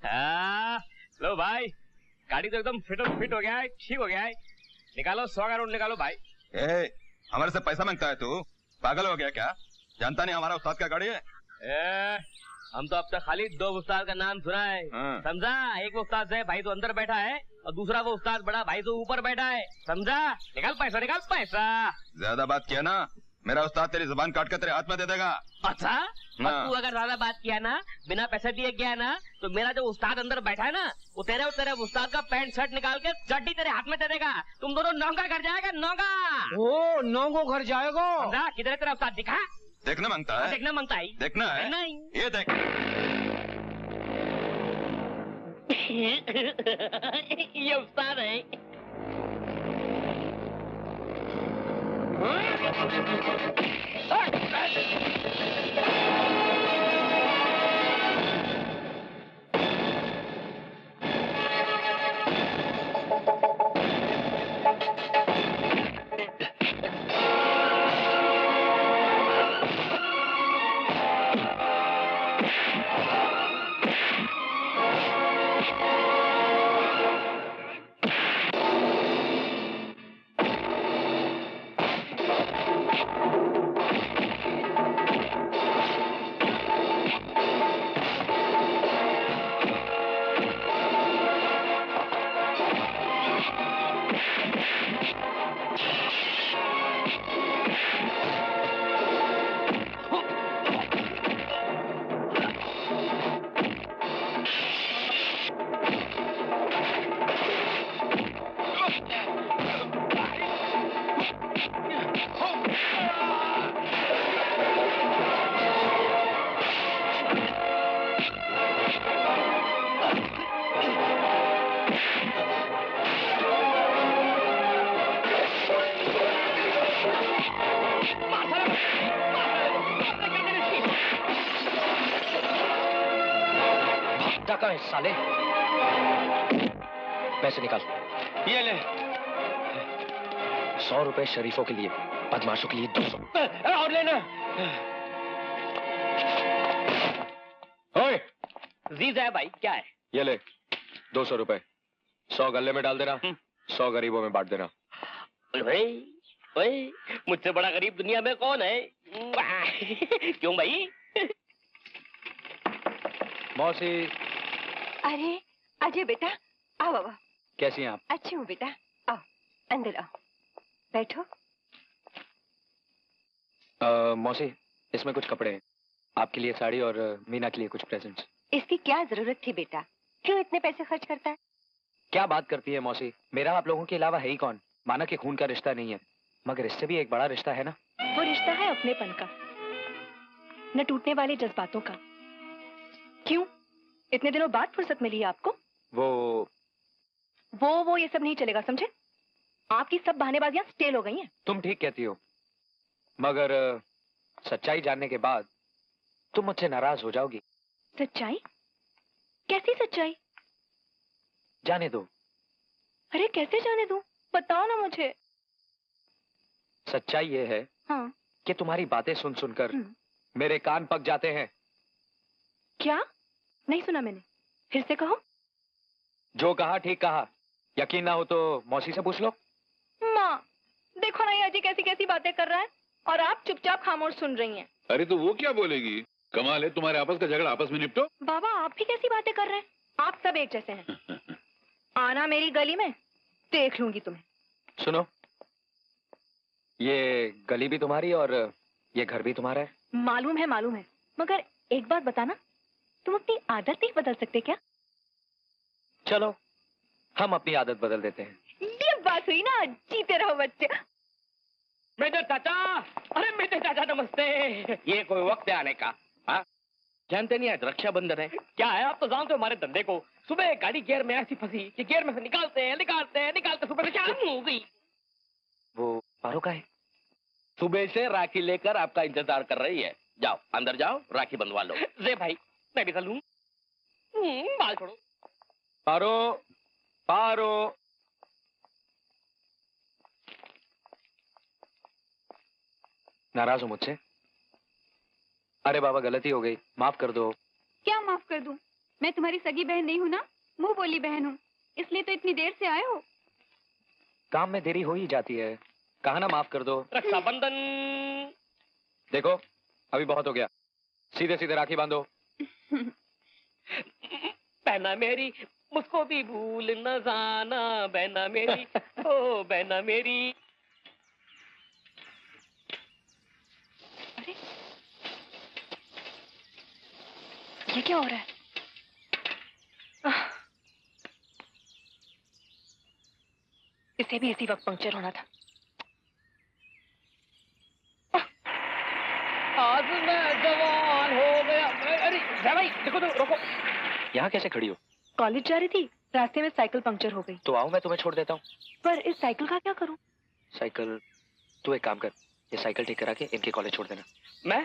लो भाई, गाड़ी तो एकदम फिट हो गया है, ठीक हो गया है। निकालो 100 का नोट निकालो भाई। हमारे से पैसा मांगता है तू? पागल हो गया क्या? जानता नहीं हमारा उस्ताद का गाड़ी है? हम तो अब तक खाली 2 उस्ताद का नाम सुना है, समझा? एक वो उस्ताद है भाई तो अंदर बैठा है, और दूसरा वो उस्ताद बड़ा भाई तो ऊपर बैठा है, समझा? निकाल पैसा, निकाल पैसा। ज्यादा बात किया ना, मेरा उस्ताद तेरी जुबान काट कर तेरे हाथ में दे देगा। अच्छा? और तू अगर ज्यादा बात किया ना, बिना पैसे दिए गया ना, तो मेरा जो उस्ताद अंदर बैठा है ना, वो तेरे उस्ताद का पैंट शर्ट निकाल के चड्डी तेरे हाथ में दे देगा। तुम दोनों नौका घर जाएगा, नौका। ओ, नौको घर जाएगा। समझा? किधर है तेरा उस्ताद? दिखा। देखना मांगता है? देखना मांगता है। देखना है? नहीं। ये देख। ये उस्ताद है। कहाँ है साले? पैसे निकाल। ये ले। 100 रुपए शरीफों के लिए, बदमाशों के लिए 200। और लेना। ओए, जीजा है भाई, क्या है? ये ले 200 रुपए, 100 गले में डाल देना, 100 गरीबों में बांट देना। ओए, मुझसे बड़ा गरीब दुनिया में कौन है? क्यों भाई? मौसी। अरे अजय बेटा, आओ आओ। कैसी हैं आप? अच्छी हूँ बेटा, आओ अंदर आओ, बैठो। मौसी, इसमें कुछ कपड़े हैं, आपके लिए साड़ी और मीना के लिए कुछ प्रेजेंट्स। इसकी क्या जरूरत थी बेटा, क्यों इतने पैसे खर्च करता है? क्या बात करती है मौसी, मेरा आप लोगों के अलावा है ही कौन? माना कि खून का रिश्ता नहीं है, मगर इससे भी एक बड़ा रिश्ता है ना। वो रिश्ता है अपनेपन का, न टूटने वाले जज्बातों का। क्यों, इतने दिनों बाद फुर्सत मिली है आपको? वो ये सब नहीं चलेगा, समझे? आपकी सब बहानेबाजियां स्टेल हो गई हैं। तुम ठीक कहती हो, मगर सच्चाई जानने के बाद तुम मुझसे नाराज हो जाओगी। सच्चाई? कैसी सच्चाई? जाने दो। अरे कैसे जाने दूं? बताओ ना मुझे। सच्चाई ये है हाँ। कि तुम्हारी बातें सुन सुनकर मेरे कान पक जाते हैं। क्या? नहीं सुना मैंने, फिर से कहो। जो कहा ठीक कहा, यकीन ना हो तो मौसी से पूछ लो। माँ, देखो ना ये अजी कैसी कैसी बातें कर रहा है और आप चुपचाप खामोश सुन रही हैं। अरे तो वो क्या बोलेगी? कमाल है, तुम्हारे आपस का झगड़ा आपस में निपटो। बाबा आप भी कैसी बातें कर रहे हैं? आप सब एक जैसे हैं। आना मेरी गली में, देख लूंगी तुम्हें। सुनो, ये गली भी तुम्हारी और ये घर भी तुम्हारा है। मालूम है, मगर एक बात बताना, तुम अपनी आदत नहीं बदल सकते क्या? चलो हम अपनी आदत बदल देते हैं। ये बात हुई ना, जीते रहो बच्चे। मेजर चाचा, अरे मेजर चाचा नमस्ते। ये कोई वक्त है आने का? हाँ, जानते नहीं आज रक्षाबंधन है। क्या है, आप तो जानते हो हमारे धंधे को। सुबह गाड़ी गियर में ऐसी फंसी कि गियर में से निकालते सुबह से क्या हो गई। वो पारो का है? सुबह से राखी लेकर आपका इंतजार कर रही है। जाओ अंदर जाओ, राखी बंधवा लो। रे भाई मैं भी चलूं? बाल छोड़ो। पारो। नाराज हो मुझसे? अरे बाबा गलती हो गई, माफ कर दो। क्या माफ कर दूं? मैं तुम्हारी सगी बहन नहीं हूँ ना, मुंह बोली बहन हूँ, इसलिए तो इतनी देर से आए हो। काम में देरी हो ही जाती है, कहा ना माफ कर दो। रक्षाबंधन। देखो अभी बहुत हो गया, सीधे सीधे राखी बांधो। बहना मेरी मुझको भी भूल न जाना, बहना मेरी ओ बहना मेरी। अरे ये क्या हो रहा है? इसे भी इसी वक्त पंक्चर होना था। आज मैं जवान हो गया। अरे भाई देखो तो, रोको। यहाँ कैसे खड़ी हो? कॉलेज जा रही थी, रास्ते में साइकिल पंक्चर हो गई। तो आओ मैं तुम्हें छोड़ देता हूँ। पर इस साइकिल का क्या करूं? साइकिल, तू एक काम कर, ये साइकिल ठीक करा के इनके कॉलेज छोड़ देना। मैं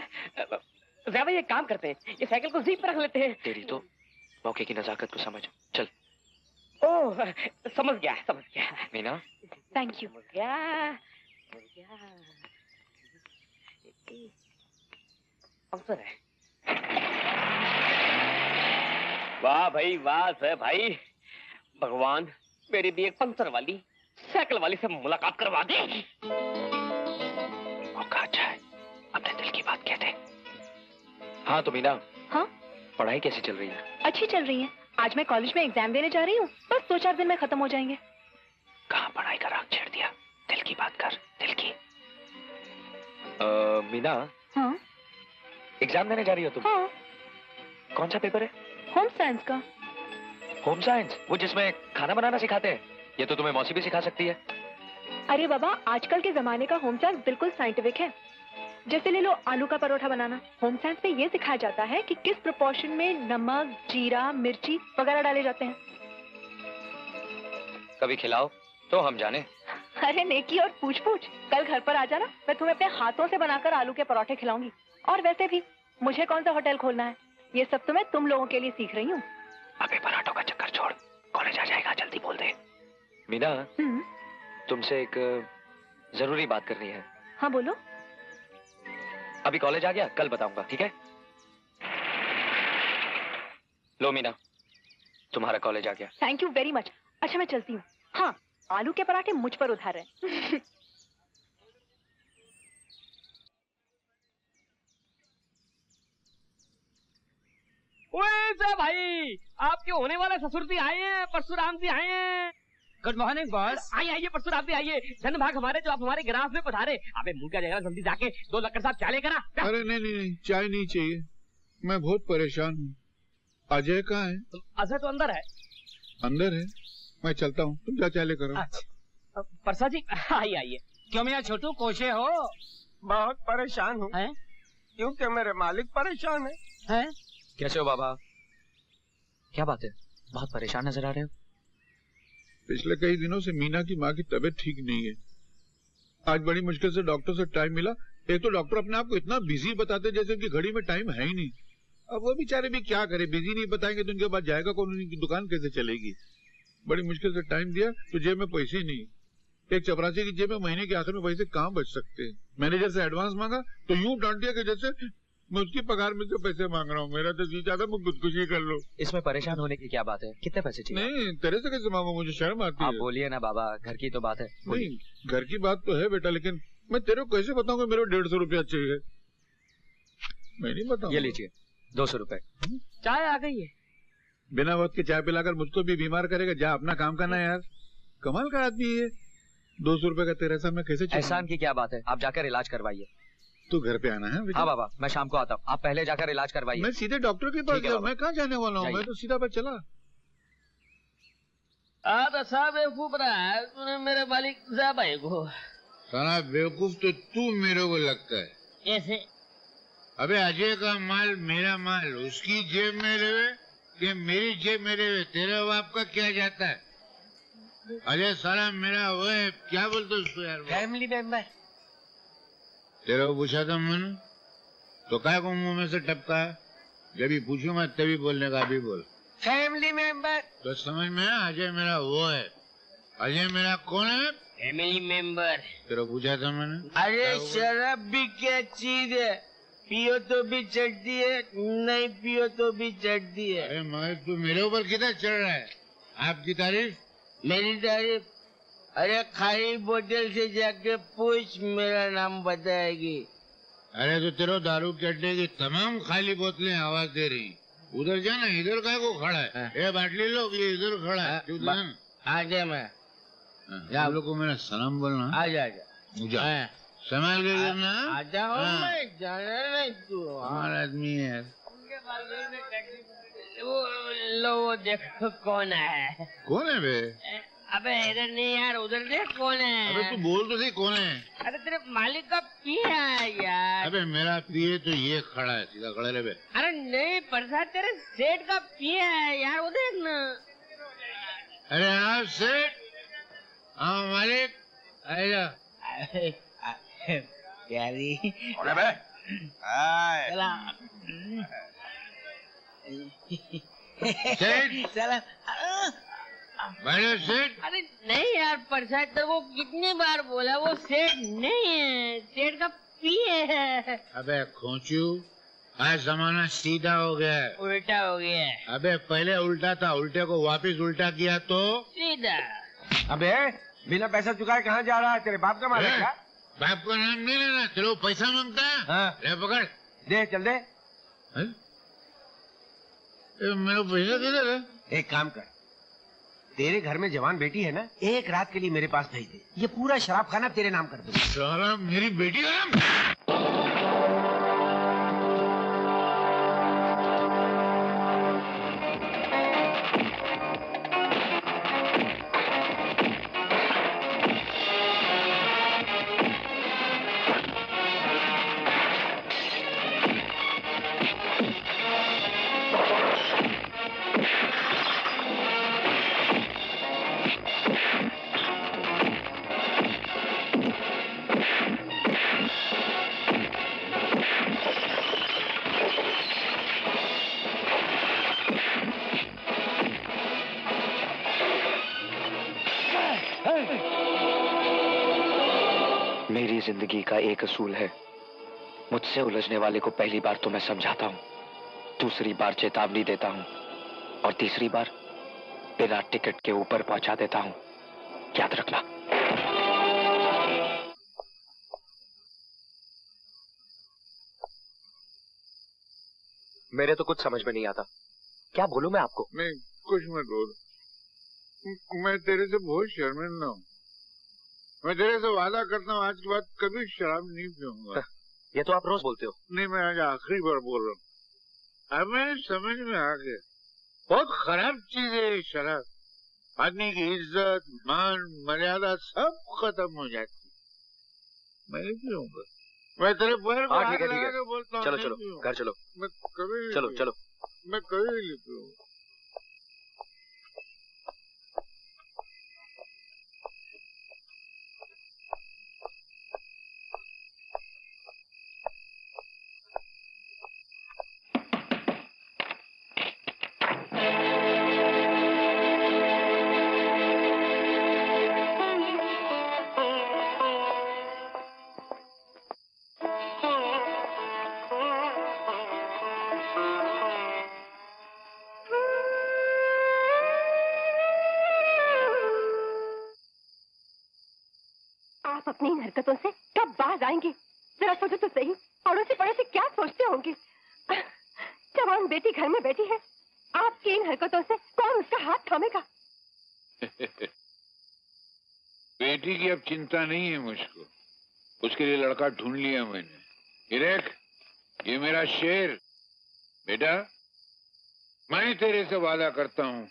भाई एक काम करते हैं, ये साइकिल को जीप पर रख लेते हैं। तेरी तो मौके की नजाकत को समझ। चल। ओह समझ गया समझ गया। Meena thank you. समझ गया समझ गया। अवसर है। वाह भाई वाह सर भाई, भगवान मेरी भी एक पंचर वाली साइकिल वाली से मुलाकात करवा दे। मौका अच्छा है, अपने दिल की बात कहते। हाँ तो मीना। हाँ पढ़ाई कैसी चल रही है? अच्छी चल रही है। आज मैं कॉलेज में एग्जाम देने जा रही हूँ, बस 2-4 दिन में खत्म हो जाएंगे। कहाँ पढ़ाई का राग छेड़ दिया, दिल की बात कर, दिल की। मीना। हाँ एग्जाम देने जा रही हो तुम? हाँ। कौन सा पेपर है? होम साइंस का। होम साइंस, वो जिसमें खाना बनाना सिखाते हैं? ये तो तुम्हें मौसी भी सिखा सकती है। अरे बाबा, आजकल के जमाने का होम साइंस बिल्कुल साइंटिफिक है। जैसे ले लो आलू का परोठा बनाना, होम साइंस में ये सिखाया जाता है कि किस प्रोपोर्शन में नमक, जीरा, मिर्ची वगैरह डाले जाते हैं। कभी खिलाओ तो हम जाने। अरे नेकी और पूछ पूछ, कल घर पर आ जाना, मैं तुम्हें अपने हाथों से बनाकर आलू के परोठे खिलाऊंगी। और वैसे भी मुझे कौन सा होटल खोलना है, ये सब तो मैं तुम लोगों के लिए सीख रही हूँ। अबे पराठों का चक्कर छोड़, कॉलेज आ जाएगा, जल्दी बोल दे। मीना तुमसे एक जरूरी बात करनी है। हाँ बोलो। अभी कॉलेज आ गया, कल बताऊंगा, ठीक है? लो मीना, तुम्हारा कॉलेज आ गया। Thank you very much. अच्छा मैं चलती हूँ। हाँ, आलू के पराठे मुझ पर उधार है। ओए सर भाई, आपके होने वाले ससुर जी आए हैं, परशुराम जी आए हैं। Good morning boss. आइए आइए परशुराम जी आइए, धन भाग हमारे जो आप हमारे गिराफ में पधारे। अबे मुंह का जगह जल्दी जाके 2 लक्कड़ साहब चाय लेकर आ। अरे नहीं नहीं नहीं, चाय नहीं चाहिए, मैं बहुत परेशान हूँ। अजय कहाँ है? अजय तो अंदर है। अंदर है? मैं चलता हूँ, तुम क्या चाय लेकर आओ। अच्छा, परसा जी आइए आइए। क्यों मियाँ छोटू, कोशे हो? बहुत परेशान हूँ हैं? क्योंकि मेरे मालिक परेशान है। हैं? कैसे हो बाबा? क्या बात है, बहुत परेशान नजर आ रहे हो? पिछले कई दिनों से मीना की माँ की तबीयत ठीक नहीं है। आज बड़ी मुश्किल से डॉक्टर से टाइम मिला। एक तो डॉक्टर अपने आप को इतना बिजी बताते जैसे उनकी घड़ी में टाइम है ही नहीं। अब वो बेचारे भी क्या करे, बिजी नहीं बताएंगे तो उनके बाद जाएगा कौन, उनकी दुकान कैसे चलेगी। बड़ी मुश्किल से टाइम दिया तो जेब में पैसे नहीं। एक चपरासी की जेब में महीने के आखिर में पैसे कहाँ बच सकते हैं। मैनेजर से एडवांस मांगा तो यूं डांट दिया कि जैसे मैं उसकी पगार में से पैसे मांग रहा हूँ। मेरा तो जी चाहता मैं खुदकुशी कर लूं। इसमें परेशान होने की क्या बात है, कितने पैसे चाहिए? नहीं तेरे से कैसे मांगू, मुझे शर्म आती आप है। बोलिए ना बाबा, घर की तो बात है। नहीं घर की बात तो है बेटा, लेकिन मैं तेरे को कैसे बताऊंगा मेरे 150 रुपया चाहिए। मैं नहीं बताऊंगा। ये लीजिए 200 रुपए। चाय आ गई है। बिना वक्त के चाय पिलाकर मुझको भी बीमार करेगा। जा अपना काम करना यार, कमाल का आदमी है। 200 रुपए का तेरे सामने कैसे चलेगा? एहसान की क्या बात है, आप जाकर इलाज करवाइए। तू घर पे आना है बेटा? हाँ बाबा, मैं शाम को आता हूँ, आप पहले जाकर इलाज करवाइए। मैं सीधे डॉक्टर के पास ठीक है जाऊँ? बाबा। मैं कहाँ जाने वाला हूँ, जाइए। मैं तो सीधा बस चला। ऐसा बेवकूफ रहा है तूने मेरे मालिक जा भाई को। साला बेवकूफ तो तू मेरे को लगता है। कैसे? अबे अजय का माल मेरा माल उसकी जेब में रहे कि मेरी जेब में रहे, तेरे बाप का क्या जाता है? अजय साला मेरा वो है, क्या बोलते उसको यार? Family member. तेरे को पूछा था मैंने तो क्या को मुंह में से टपका है? जब भी पूछूंगा तभी बोलने का, अभी बोल। Family member. तो समझ में आया, अजय मेरा वो है। अजय मेरा कौन है? Family member. तेरे को पूछा था मैंने। अरे शराब भी क्या चीज है पियो तो भी चढ़ती है, नहीं पियो तो भी चढ़ती है। अरे मगर तू मेरे ऊपर किधर चढ़ रहा है? आपकी तारीफ? मेरी तारीफ? अरे खाली बोतल से जाके पूछ, मेरा नाम बताएगी। अरे तो तेरे दारू के अड्डे की तमाम खाली बोतलें आवाज दे रही। उधर जाना, इधर काय को खड़ा है? ये बाटली लो, ये इधर खड़ा है। तू जाना। आ जा मैं। आप लोग को मेरा सलाम बोलना। आ जा, आ जा। जा। संभाल के गिरना। आ जाओ, मैं जाना नहीं तू। हमारा आदमी है। वो देखो कौन है। कौन है बे? अबे इधर नहीं यार, उधर देख कौन है। अबे तू बोल तो सही, कौन है? अरे तेरे मालिक का पिया है यार। अबे मेरा पिए तो ये खड़ा है, सीधा खड़े रहे बे। अरे नहीं प्रसाद, तेरे सेठ का पिया है यार, वो देख ना। अरे हाँ सेठ, हाँ मालिक, आएगा। प्यारी अरे बे आए। सेठ, चला। बैठो सेठ। अरे नहीं यार प्रसाद, तो वो कितनी बार बोला, वो सेठ नहीं है, सेठ का पिए है। अबे खोचू, आज जमाना सीधा हो गया है। उल्टा हो गया है। अबे पहले उल्टा था, उल्टे को वापस उल्टा किया तो सीधा। अबे बिना पैसा चुकाए कहाँ जा रहा है? तेरे बाप का माल है क्या? बाप का नाम नहीं लेना, तेरे को पैसा मांगता है। हाँ। ले पकड़। दे, चल दे। हैं? मेरा पैसा किधर है? एक काम कर, तेरे घर में जवान बेटी है ना, एक रात के लिए मेरे पास भेज दे। ये पूरा शराब खाना तेरे नाम कर दूंगा। साला मेरी बेटी का नाम? मेरी जिंदगी का एक असूल है, मुझसे उलझने वाले को पहली बार तो मैं समझाता हूँ, दूसरी बार चेतावनी देता हूँ और तीसरी बार बिना टिकट के ऊपर पहुंचा देता हूँ। याद रखना। मेरे तो कुछ समझ में नहीं आता, क्या बोलूं मैं आपको? नहीं कुछ मत बोल, मैं तेरे से बहुत शर्मिंदा हूँ। मैं तेरे से वादा करता हूँ, आज के बाद कभी शराब नहीं पीऊंगा। ये तो आप रोज बोलते हो। नहीं, मैं आज आखिरी बार बोल रहा हूँ। अब मेरे समझ में आ गया, बहुत खराब चीज है ये शराब। आदमी की इज्जत, मान, मर्यादा सब खत्म हो जाती। मैं नहीं पीऊंगा। मैं तेरे पैर को हाथ लगा के बोलता हूँ, चलो चलो घर चलो। मैं कभी चलो चलो। मैं कभी नहीं पीऊंगा। आप अपनी इन हरकतों से कब बाज आएंगे? जरा सोचो तो सही, पड़ोसी पड़ोसी क्या सोचते होंगे? जवान बेटी घर में बैठी है, आपकी इन हरकतों से कौन उसका हाथ थामेगा? बेटी की अब चिंता नहीं है मुझको, उसके लिए लड़का ढूंढ लिया मैंने। ये देख, ये मेरा शेर। बेटा, मैं तेरे से वादा करता हूँ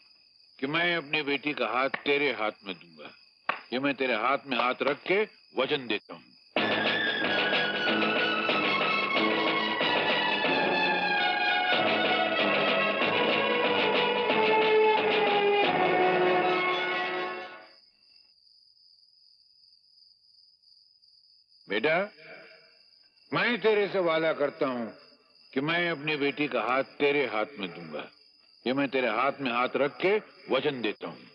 कि मैं अपनी बेटी का हाथ तेरे हाथ में दूंगा। ये मैं तेरे हाथ में हाथ रख के वचन देता हूँ। बेटा, मैं तेरे से वादा करता हूँ कि मैं अपनी बेटी का हाथ तेरे हाथ में दूंगा। ये मैं तेरे हाथ में हाथ रख के वचन देता हूँ।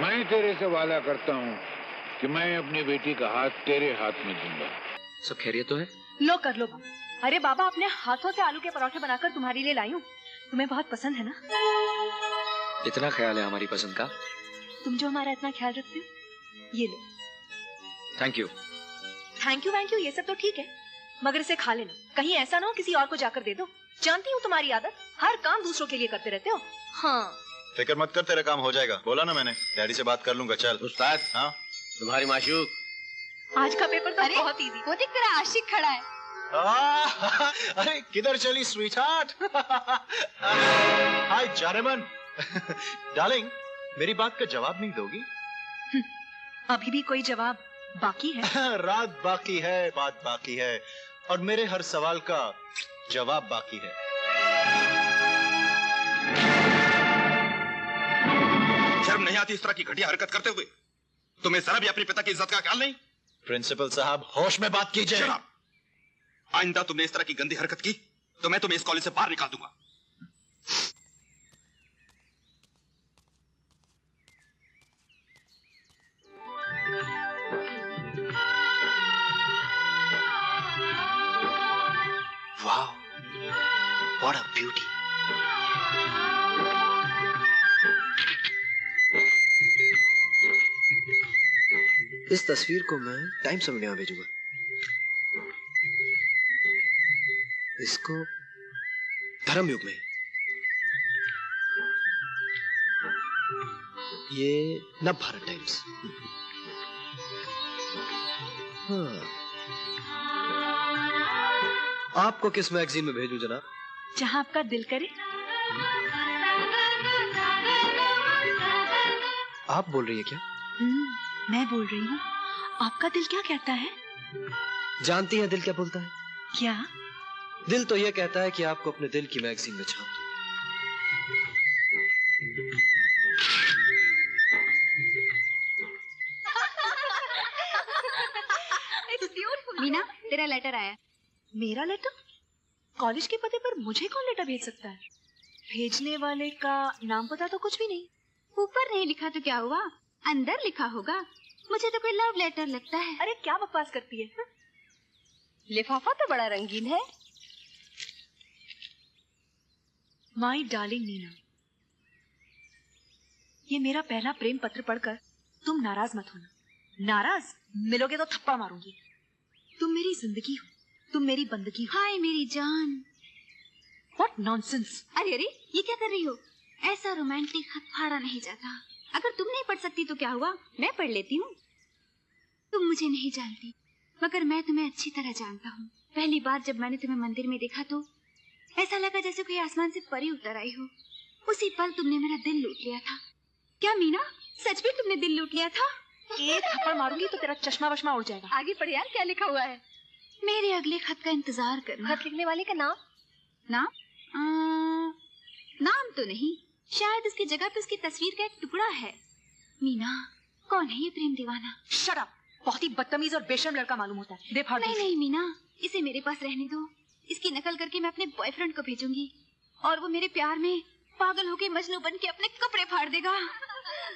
मैं तेरे से वादा करता हूँ कि मैं अपनी बेटी का हाथ तेरे हाथ में दूंगा। सब खैरियत तो है? लो कर लो बाबा। अरे बाबा, अपने हाथों से आलू के पराठे बनाकर तुम्हारे लिए लाई हूँ। तुम्हें बहुत पसंद है ना? इतना ख्याल है हमारी पसंद का? तुम जो हमारा इतना ख्याल रखते हो। ये लो। Thank you. थैंक यू ये सब तो ठीक है, मगर इसे खा लेना। कहीं ऐसा ना हो किसी और को जाकर दे दो। जानती हूँ तुम्हारी आदत, हर काम दूसरों के लिए करते रहते हो। हाँ, फिक्र मत कर, तेरा काम हो जाएगा। बोला ना मैंने, डैडी से बात कर लूंगा। चल उस्ताद, हाँ तुम्हारी माशूक। आज का पेपर तो बहुत इजी। वो देख तेरा आशिक खड़ा है। अरे किधर चली स्वीटहार्ट? हाय जानेमन। डार्लिंग, मेरी बात का जवाब नहीं दोगी? अभी भी कोई जवाब बाकी है? रात बाकी है, बात बाकी है, और मेरे हर सवाल का जवाब बाकी है। शर्म नहीं आती इस तरह की घटिया हरकत करते हुए? तुम्हें जरा भी अपने पिता की इज्जत का ख्याल नहीं? प्रिंसिपल साहब, होश में बात कीजिए। आइंदा तुमने इस तरह की गंदी हरकत की तो मैं तुम्हें इस कॉलेज से बाहर निकाल दूंगा। वाह, व्हाट अ ब्यूटी। इस तस्वीर को मैं टाइम्स ऑफ इंडिया में भेजूंगा। इसको धर्मयुग में, ये नव भारत टाइम्स। हाँ, आपको किस मैगजीन में भेजूं जनाब? जहाँ आपका दिल करे। आप बोल रही है क्या? मैं बोल रही हूँ। आपका दिल क्या कहता है? जानती हैं दिल क्या बोलता है? क्या? दिल तो ये कहता है कि आपको अपने दिल की मैगजीन में छाप दो। मीना, तेरा लेटर आया। मेरा लेटर? कॉलेज के पते पर मुझे कौन लेटर भेज सकता है? भेजने वाले का नाम पता तो कुछ भी नहीं। ऊपर नहीं लिखा तो क्या हुआ, अंदर लिखा होगा। मुझे तो कोई लव लेटर लगता है। अरे क्या बकवास करती है? लिफाफा तो बड़ा रंगीन है। माई डार्लिंग नीना, ये मेरा पहला प्रेम पत्र पढ़कर तुम नाराज मत होना। नाराज मिलोगे तो थप्पड़ मारूंगी। तुम मेरी जिंदगी हो, तुम मेरी बंदगी हो। हाय मेरी जान। What nonsense. अरे अरे, ये क्या कर रही हो? ऐसा रोमांटिक खत फाड़ा नहीं जाता। अगर तुम नहीं पढ़ सकती तो क्या हुआ, मैं पढ़ लेती हूँ। तुम मुझे नहीं जानती, मगर मैं तुम्हें अच्छी तरह जानता हूँ। पहली बार जब मैंने तुम्हें मंदिर में देखा तो ऐसा लगा जैसे कोई आसमान से परी उतर आई हो। उसी पल तुमने मेरा दिल लूट लिया था। क्या मीना, सच में तुमने दिल लूट लिया था? एक थप्पड़ मारूंगी तो तेरा चश्मा वश्मा उड़ जाएगा। आगे पढ़ यार, क्या लिखा हुआ है? मेरे अगले खत का इंतजार करना। खत लिखने वाले का नाम? नाम तो नहीं, शायद उसकी जगह पे उसकी तस्वीर का एक टुकड़ा है। मीना, कौन है ये प्रेम दीवाना? Shut up. बहुत ही बदतमीज और बेशर्म लड़का मालूम होता है। दे फाड़। नहीं नहीं मीना, इसे मेरे पास रहने दो। इसकी नकल करके मैं अपने बॉयफ्रेंड को भेजूंगी और वो मेरे प्यार में पागल होके मजनू बन के अपने कपड़े फाड़ देगा।